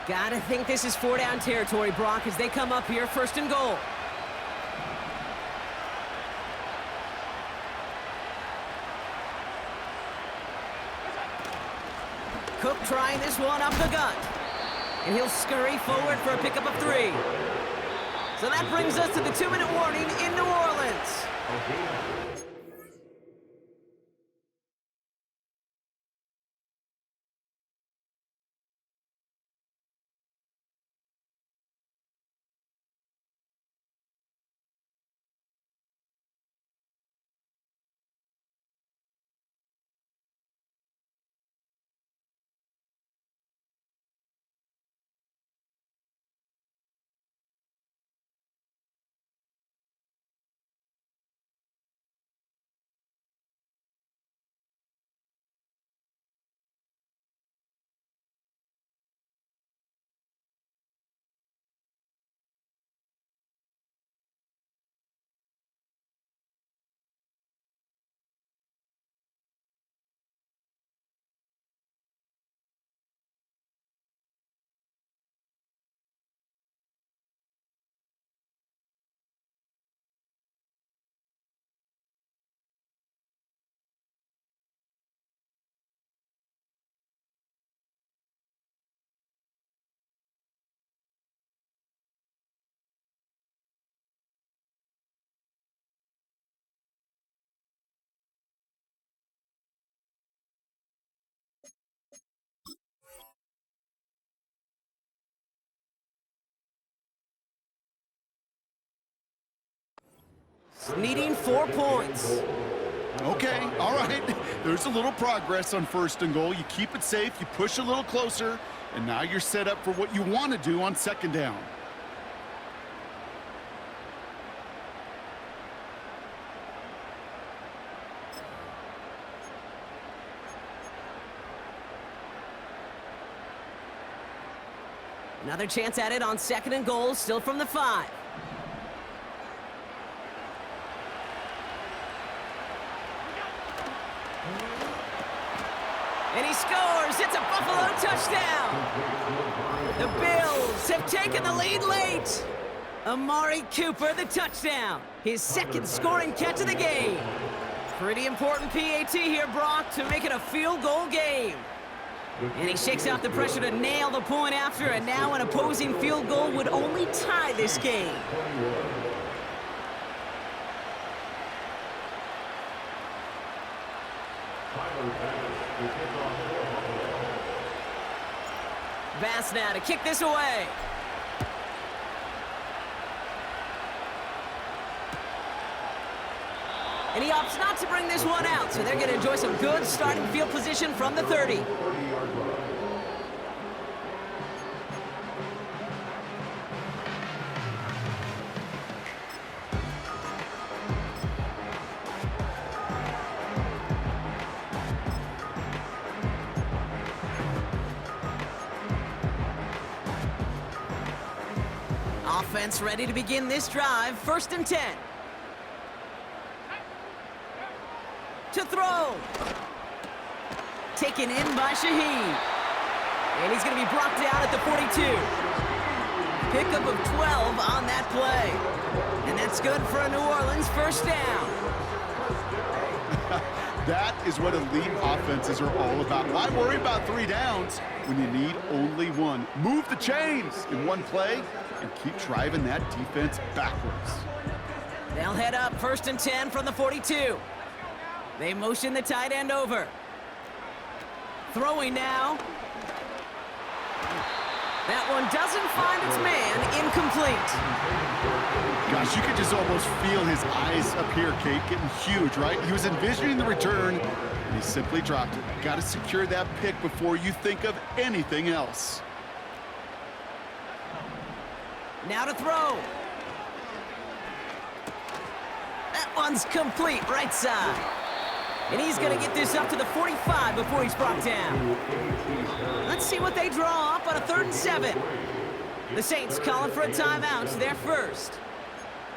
Gotta think this is 4-down territory, Brock, as they come up here, 1st and goal. Cook trying this one up the gut. And he'll scurry forward for a pickup of 3. So that brings us to the 2-minute warning in New Orleans. defense, needing 4 points. Okay, all right. There's a little progress on 1st and goal. You keep it safe, you push a little closer, and now you're set up for what you want to do on 2nd down. Another chance at it on 2nd and goal, still from the 5. And he scores! It's a Buffalo touchdown! The Bills have taken the lead late! Amari Cooper, the touchdown! His 2nd scoring catch of the game. Pretty important PAT here, Brock, to make it a field goal game. And he shakes out the pressure to nail the point after, and now an opposing field goal would only tie this game. Bass now to kick this away. And he opts not to bring this one out, so they're going to enjoy some good starting field position from the 30. Offense ready to begin this drive, 1st and 10. To throw. Taken in by Shaheed. And he's going to be brought down at the 42. Pickup of 12 on that play. And that's good for a New Orleans 1st down. That is what elite offenses are all about. Why worry about 3 downs when you need only 1? Move the chains in 1 play and keep driving that defense backwards. They'll head up 1st and 10 from the 42. They motion the tight end over. Throwing now. That one doesn't find its man, incomplete. Gosh, you could just almost feel his eyes up here, Kate, getting huge, right? He was envisioning the return, and he simply dropped it. Got to secure that pick before you think of anything else. Now to throw. That one's complete, right side. And he's going to get this up to the 45 before he's brought down. Let's see what they draw up on a 3rd and 7. The Saints calling for a timeout, their first.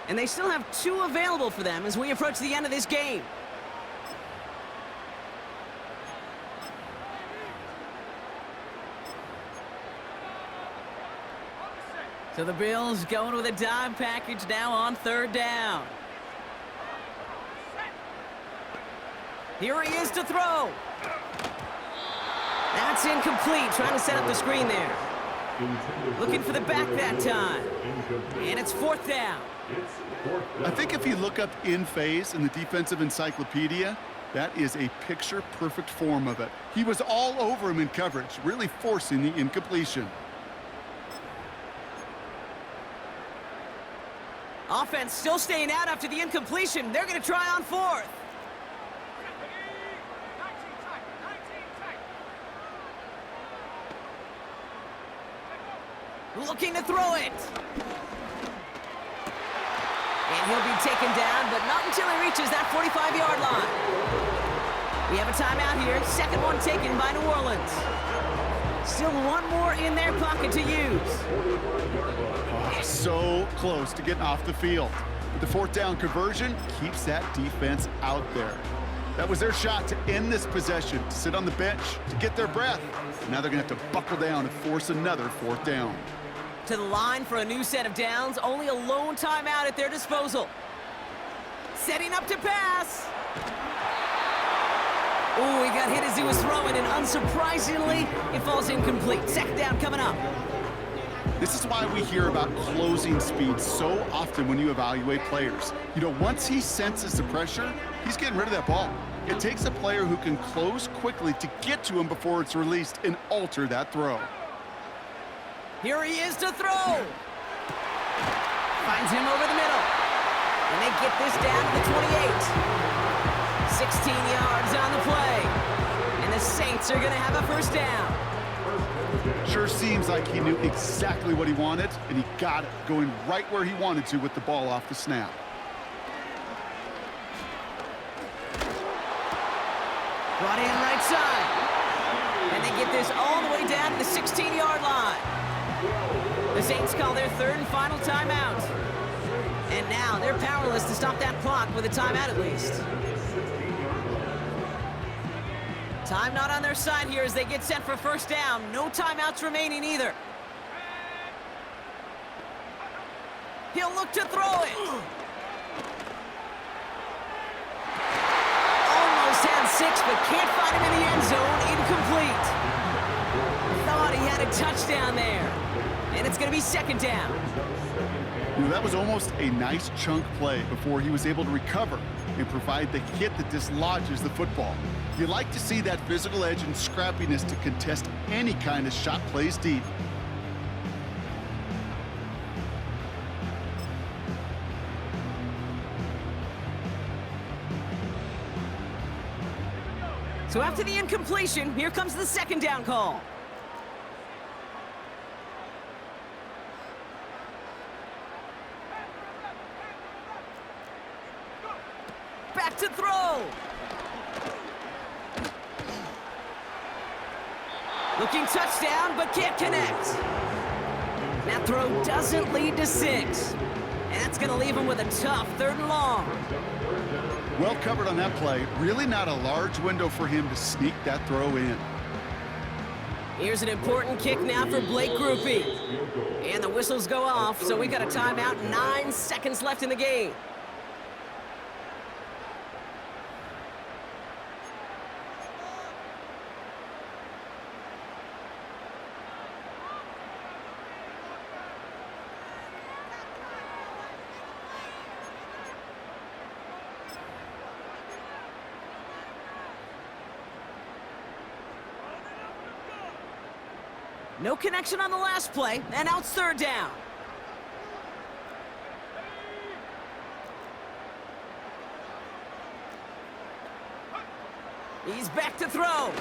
And they still have 2 available for them as we approach the end of this game. So the Bills going with a dime package now on 3rd down. Here he is to throw. That's incomplete, trying to set up the screen there. Looking for the back that time. And it's 4th down. I think if you look up in phase in the defensive encyclopedia, that is a picture-perfect form of it. He was all over him in coverage, really forcing the incompletion. Offense still staying out after the incompletion. They're going to try on 4th. Looking to throw it. And he'll be taken down, but not until he reaches that 45-yard line. We have a timeout here. 2nd one taken by New Orleans. Still 1 more in their pocket to use. Oh, so close to getting off the field. But the 4th down conversion keeps that defense out there. That was their shot to end this possession, to sit on the bench, to get their breath. Now they're going to have to buckle down and force another 4th down. To the line for a new set of downs. Only a lone timeout at their disposal. Setting up to pass. Oh, he got hit as he was throwing, and unsurprisingly, it falls incomplete. 2nd down coming up. This is why we hear about closing speed so often when you evaluate players. You know, once he senses the pressure, he's getting rid of that ball. It takes a player who can close quickly to get to him before it's released and alter that throw. Here he is to throw. Finds him over the middle. And they get this down to the 28. 16 yards on the play. And the Saints are going to have a first down. Sure seems like he knew exactly what he wanted, and he got it, going right where he wanted to with the ball off the snap. Brought in right side. And they get this all the way down to the 16-yard line. The Saints call their third and final timeout. And now they're powerless to stop that clock with a timeout at least. Time not on their side here as they get set for first down. No timeouts remaining either. He'll look to throw it. Almost had 6, but can't find him in the end zone. Incomplete. Thought he had a touchdown there. And it's going to be second down. You know, that was almost a nice chunk play before he was able to recover and provide the hit that dislodges the football. You like to see that physical edge and scrappiness to contest any kind of shot plays deep. So after the incompletion, here comes the second down call. Back to throw. Looking touchdown, but can't connect. That throw doesn't lead to 6. And that's going to leave him with a tough third and long. Well covered on that play. Really not a large window for him to sneak that throw in. Here's an important kick now for Blake Groupie. And the whistles go off, so we got a timeout. 9 seconds left in the game. No connection on the last play, and now it's third down. He's back to throw.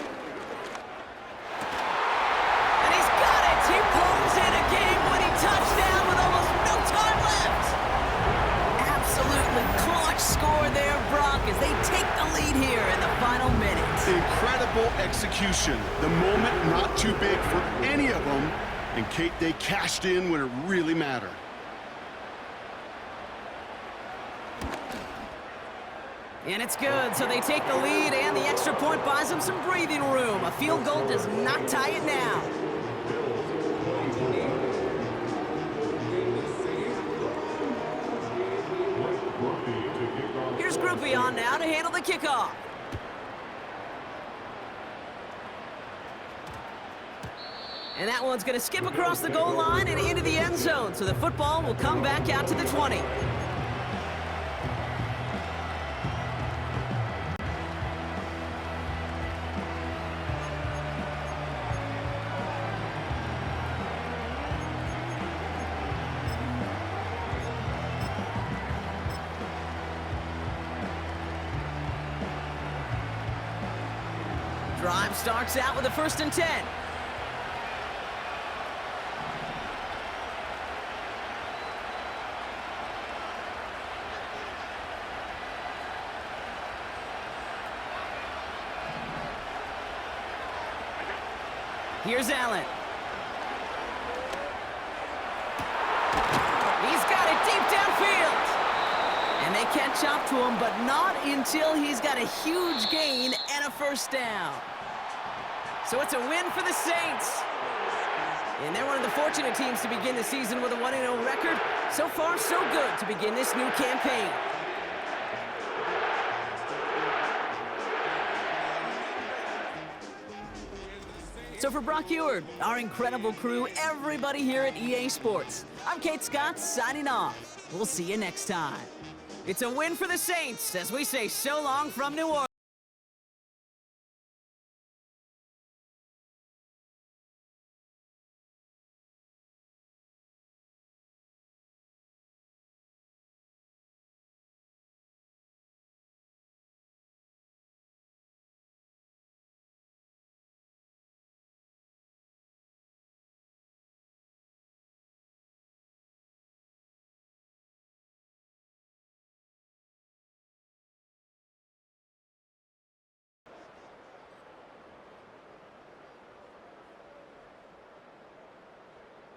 And he's got it! He pulls in a game-winning touchdown with almost no time left. Absolutely clutch score there, Brock, as they take the lead here in the final minute. Incredible execution. The moment not too big for any of them. And Kate, they cashed in when it really mattered. And it's good, so they take the lead, and the extra point buys them some breathing room. A field goal does not tie it now. Here's Groupie on now to handle the kickoff. And that one's going to skip across the goal line and into the end zone, so the football will come back out to the 20. Drive starts out with a 1st and 10. Here's Allen. He's got it deep downfield. And they catch up to him, but not until he's got a huge gain and a first down. So it's a win for the Saints. And they're one of the fortunate teams to begin the season with a 1-0 record. So far, so good to begin this new campaign. So for Brock Eward, our incredible crew, everybody here at EA Sports, I'm Kate Scott signing off. We'll see you next time. It's a win for the Saints as we say so long from New Orleans.